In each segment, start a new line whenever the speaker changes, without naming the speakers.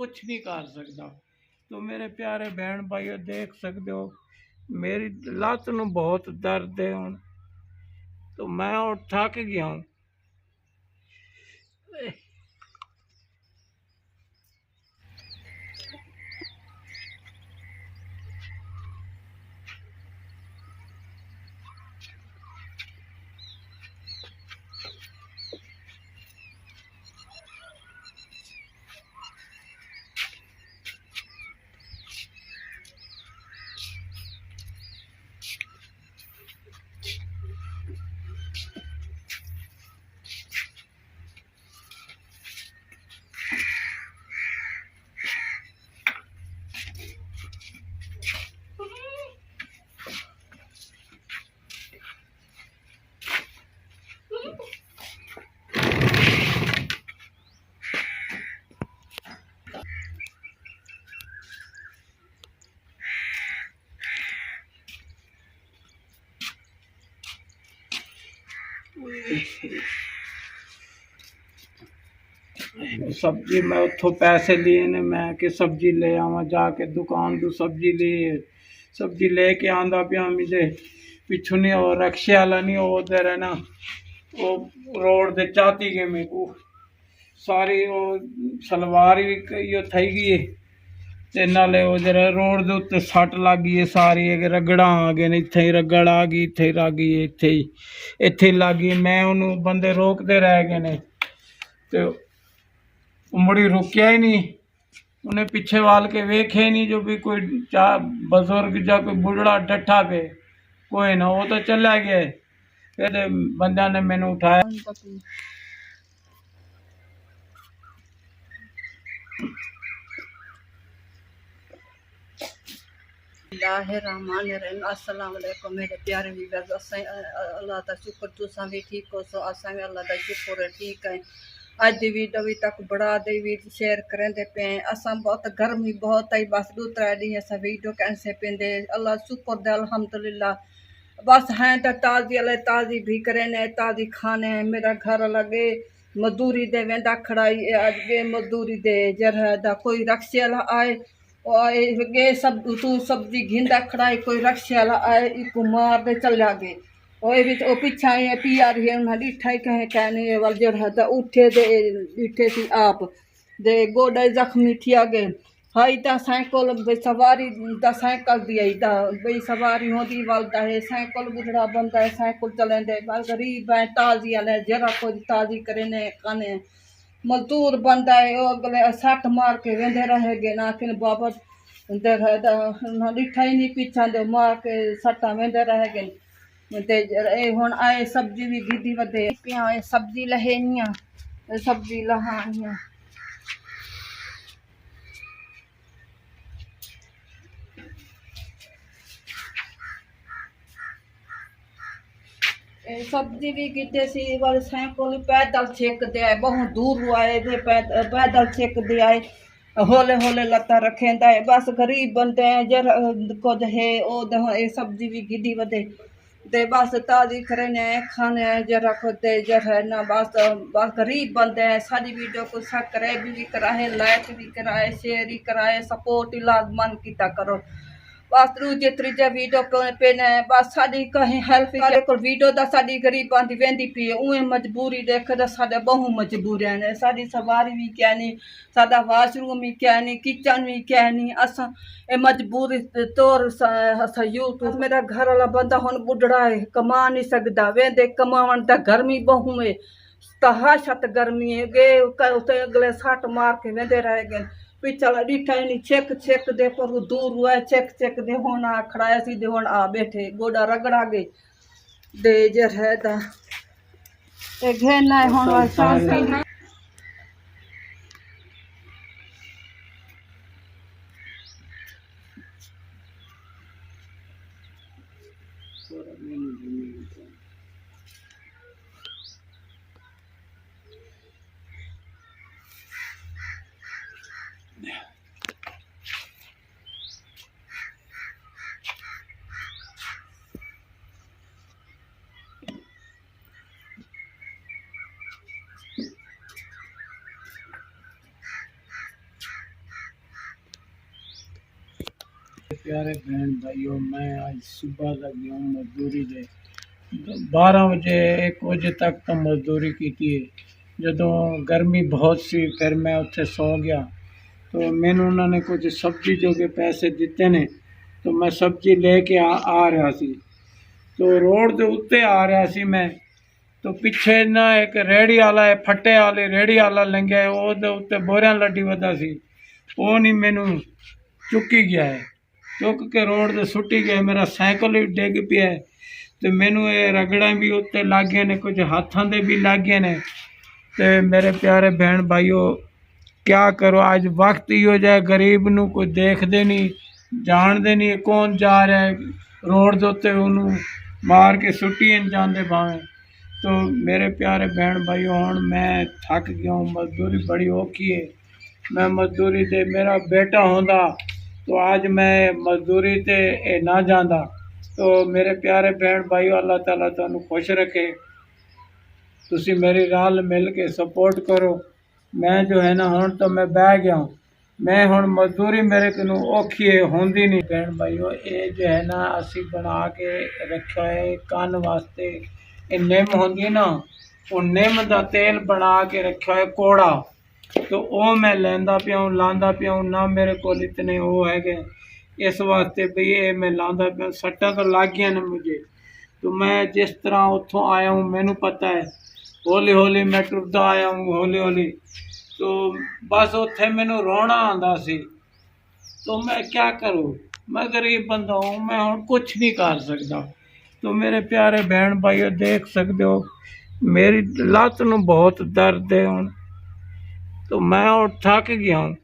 कुछ नहीं कर सकता। तो मेरे प्यारे बहन भाइयों देख सकते हो मेरी लत्त नूं बहुत दर्द है हुण, तो मैं हुण थक गया हूँ। सब्जी मैं उतो पैसे लिए ने मैं कि सब्जी ले आवा जाके दुकान तो सब्जी लिए सब्जी लेके आंदा पिया मेरे पिछू नहीं हो रक्शे वाला नहीं हो उधर है ना वो रोड दे चाहती गए मेरे को सारी वो सलवार भी यो थई गई है ते नाले वो जरा रोड दे उत्ते सट लग गई है सारी रगड़ा आ गए ने इत्थे ही रगड़ आ गई इत्थे ही लग गई इत्थे ही लग गई मैं उन्होंने बंदे रोकते रह गए ने ते मुड़ी रुकिया ही नहीं उन्हें पीछे वाल के वेखे नहीं जो भी कोई चा बुजुर्ग या कोई बुढ़ड़ा डठा पे कोई ना वो तो चला गया फिर बंदा ने मैंने उठाया।
अस्सलाम वालेकुम मेरे प्यारे व्यूअर्स। अल्लाह दा शुक्र तुसां भी ठीक हो सो असां भी अल्लाह दा शुक्र है ठीक है। अज दी वीडियो भी तक बड़ा दे भी शेयर करेंदे पे असां बहुत गर्मी बहुत आई बस 2-3 डी असां वीडियो कैंसे पेंदे अल्लाह शुक्र दे अल्हम्दुलिल्लाह बस हैं तो ताज़ी अल्लाह ताज़ी भी करे ने ताज़ी खाने मेरा घर लगे मजदूरी दे वेंदा खड़ाई अज गे मजदूरी दे जरा दा कोई रक्शे वाला आए गे सब तू सब्जी घिंदा खड़ाई कोई रक्शे वाला आए एक मार दे चल गए ओए भी तो पीछा ये पी आ रही है उन्हें डिठा कहे कहने वाल जो है उठे दे डिठे सी आप दे गोडे जख्मी थिया गए हाई ता साइकिल भाई सवारी दा साइकिल दी आई दा भाई सवारी होती वालदा है साइकिल बुढ़ा बंदा है साइकिल चलेंदे बाल गरीब है ताजी वाले जरा कोई ताजी करे ने खाने मजदूर बंदा है वो अगले सट मार के वेंदे रहेगे ना कि बाबा डिठा ही नहीं पीछा दे मार के सट्टा वेंदे रहेगे ते हुण आए सब्जी भी गिदी वधे पिया सब्जी लहेनिया सब्जी लहानिया सब्जी भी गिदे सी वाले साइकिल पैदल छेकते आए बहुत दूर आए थे पैदल छेकते आए होले होले लत्ता रखेंदा है बस गरीब बंदे हैं जर कुछ है ओ सब्जी भी गिदी वधे ते बस ताजी करने खाने जरा खुद जर है ना बस बस गरीब बंदे हैं सारी वीडियो को सब्सक्राइब भी कराए लाइक भी कराए शेयर ही कराए सपोर्ट ही लाजमन किया करो बस दूजे त्रीजे वीडियो पे ने बस साड़ी कहीं हेल्प को वीडियो दा साड़ी गरीबां दी वेंदी पी उए मजबूरी देख दा साडे बहु मजबूरियां ने साड़ी सवारी भी क्या नहीं साडा वाशरूम भी क्या नहीं किचन भी क्या नहीं असा ए मजबूरी तौर असा यूट्यूब मेरा घर वाला बंदा हुन बुढ़ड़ा है कमा नहीं सकदा वेंदे कमावन दा गर्मी बहु है तहाशत गर्मी है गे उते अगले सट मार के वेंदे रह गए पिछला डिठा नहीं चेक चेक दे पर दूर हुआ चेक चेक दे होना खड़ाया सी दे होना आ बैठे गोडा रगड़ा गए दे जर है दा ए घेना होना शांति
प्यारे बहन भाइयों, मैं आज सुबह लग गया हूँ मजदूरी दे 12 वजे 1 वजे तक तो मजदूरी की थी। ਜਦੋਂ गर्मी बहुत सी फिर मैं उत्थे सो गया तो मैंने उन्होंने कुछ सब्जी जो के पैसे दिते ने तो मैं सब्जी लेके आ रहा सी तो रोड के उत्ते आ रहा सी मैं तो पिछे ना एक रेहड़ी वाला है फट्टे वाले रेहड़ी वाला लंघिया ਉਹਦੇ ਉੱਤੇ बोरियां लड्डी वदा सी ਉਹ नहीं मैनू चुकी गया है चुक के रोड ते सुट्टी गया मेरा साइकिल भी डिग पिया है तो मैनू ये रगड़ा भी उत्ते लग गए ने कुछ हाथों दे भी लग गए ने तो मेरे प्यारे बहन भाइयों क्या करो आज वक्त ही हो जाए गरीब नू कोई देखते नहीं जानते नहीं कौन जा रहा है रोड के उत्ते उन्होंने मार के सुट्टी जाते भावें तो मेरे प्यारे बहन भाइयों हुण मैं थक गया हूँ मजदूरी बड़ी औखी है मैं मजदूरी ते मेरा बेटा होंदा तो आज मैं मजदूरी ते ना जांदा तो मेरे प्यारे बहन भाइयों अल्लाह ताला तुहानू खुश रखे तुसी मेरी राल मिल के सपोर्ट करो मैं जो है ना हुण तो मैं बह गया हूँ मैं हुण मजदूरी मेरे को औखी है होंदी नहीं बहन भाइयों ये जो है ना असी बना के रखा है कान वास्ते ये निम होंदी ना वो निम का तेल बना के रखा है कोड़ा तो वो मैं लेंदा पिया हूँ लांदा पिया हूँ ना मेरे को इतने वो है इस वास्ते भी ये मैं लांदा पिया सट्टा तो लग गया ना मुझे तो मैं जिस तरह उत्थों आया हूँ मैनू पता है हौली हौली मैं टुरदा आया हूँ हौली हौली तो बस उत्थे मैनू रोना आंदा सी तो मैं क्या करूँ मैं गरीब बंदा हूँ मैं हुण कुछ नहीं कर सकता तो मेरे प्यारे बहन भाइयों देख सकते हो मेरी लत्त नूं बहुत दर्द है हुण तो मैं और थक गया हूँ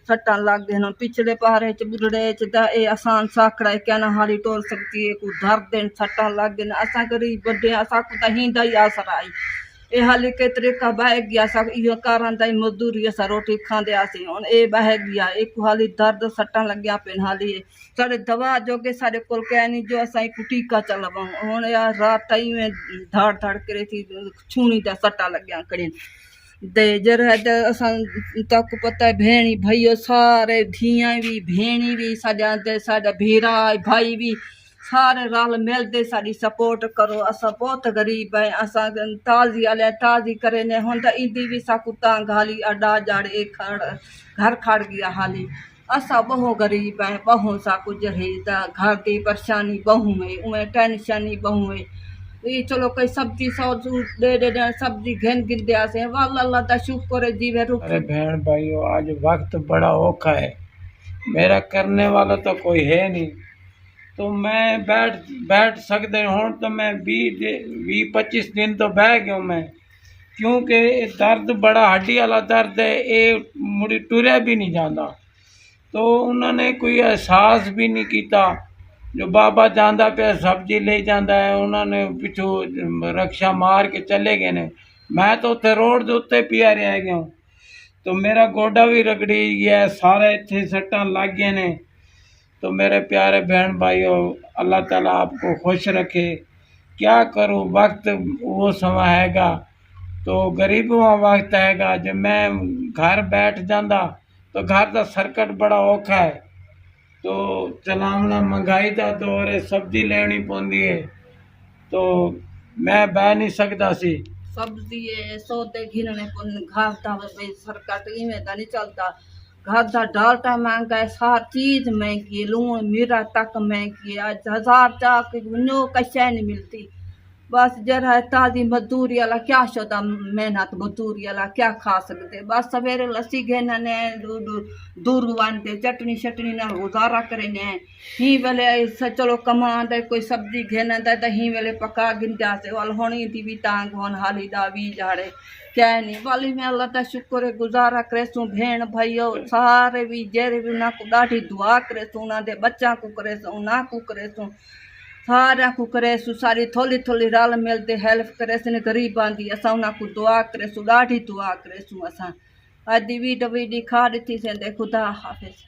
सट्टां लग गए न पिछले पहाड़े च बुरड़े च दा ये आसान साकड़ा है क्या ना हाली टोल सकती है कोई दर्द है सट्टां लग गए असा गरीब बड्डे असा को तो हिंदा ही आसरा आई ये हाली के तरीका बह गया सा इो कारण दा मजदूरी असा रोटी खांदे आसी हुण ये बह गया एक हाली दर्द सट्टां लग्या पेन हाली साढ़े दवा जोगे साढ़े कोल कह नहीं जो असा एक टीका चलवा हुण यार रात टाइम में धाड़ धाड़ करे थी छूनी दा सट्टां लग्या कड़ी दे जर है असां तक पता है भेणी भाइयों सारे धियां भी भेणी भी साडा भेरा भाई भी सारे रल मिलते साड़ी सपोर्ट करो असा बहुत गरीब है असा ताजी आले ताजी करे ने हुन त इंदी भी साकू तांग हाली अड्डा जाड़े घर खड़ गया हाली असा बहु गरीब है बहु सा कुछ है घर की परेशानी बहु है उमें टेंशन बहु है ये चलो कोई सब्जी सौ दे सब्जी घिन गिन दिया से अल्लाह दा शुक्र है जीवे रुक।
अरे बहन भाइयों आज वक्त बड़ा औखा है मेरा करने वाला तो कोई है नहीं तो मैं बैठ सकते हूँ तो मैं 20-25 दिन तो बह गया हूँ मैं क्योंकि दर्द बड़ा हड्डी वाला दर्द है ये मुड़ी टुरया भी नहीं जाता तो उन्होंने कोई एहसास भी नहीं किया जो बाबा जांदा पे सब्जी ले जाता है उन्होंने पिछू रक्षा मार के चले गए ने मैं तो उत्थे रोड के उत्ते पिया रह गया हूँ तो मेरा गोडा भी रगड़ी गया सारे इतने सट्टां लग गए ने तो मेरे प्यारे बहन भाइयों अल्लाह ताला आपको खुश रखे क्या करूँ वक्त वो समय हैगा तो गरीबों का वक्त हैगा जब मैं घर बैठ जाता तो घर का सर्कट बड़ा औखा है तो चलावना महंगाई का दौर है सब्जी लेनी पौंदी है तो मैं बह नहीं सकता सी
सब्जी है सौदे घिनने घर का सर्कट इवें दा नहीं चलता घर का डालटा महंगा है सार चीज महंगी है लूण मीरा तक महंगी है आज 1000 तक नो कशा नहीं मिलती बस जरा ताज़ी मजदूरी वाला क्या शोदा मेहनत मजदूरी वाला क्या खा सकते बस सवेरे लस्सी घेना ने दूर वानते चटनी शटनी ना गुजारा करे ने ही वेले चलो कमा दे कोई सब्जी घेना दे तो ही वेले पका गिनता से वाल होनी थी भी टांग होन हाली दा भी जाड़े क्या नहीं वाली में अल्लाह ता शुक्र है गुजारा करे सू भेण भाइयों सारे भी जेरे भी ना को ॾाढी दुआ करे सू ना दे बच्चा को करे सू ना को करे सू सारा को करे सू सारी थोड़ी थोड़ी रल मिलते हेल्प करे सू गरीबां दी असां उन्हां को दुआ करे सू ॾाढी दुआ करे सू असां अॼु वीडियो खा ॾिठी से खुदा हाफ़िज़।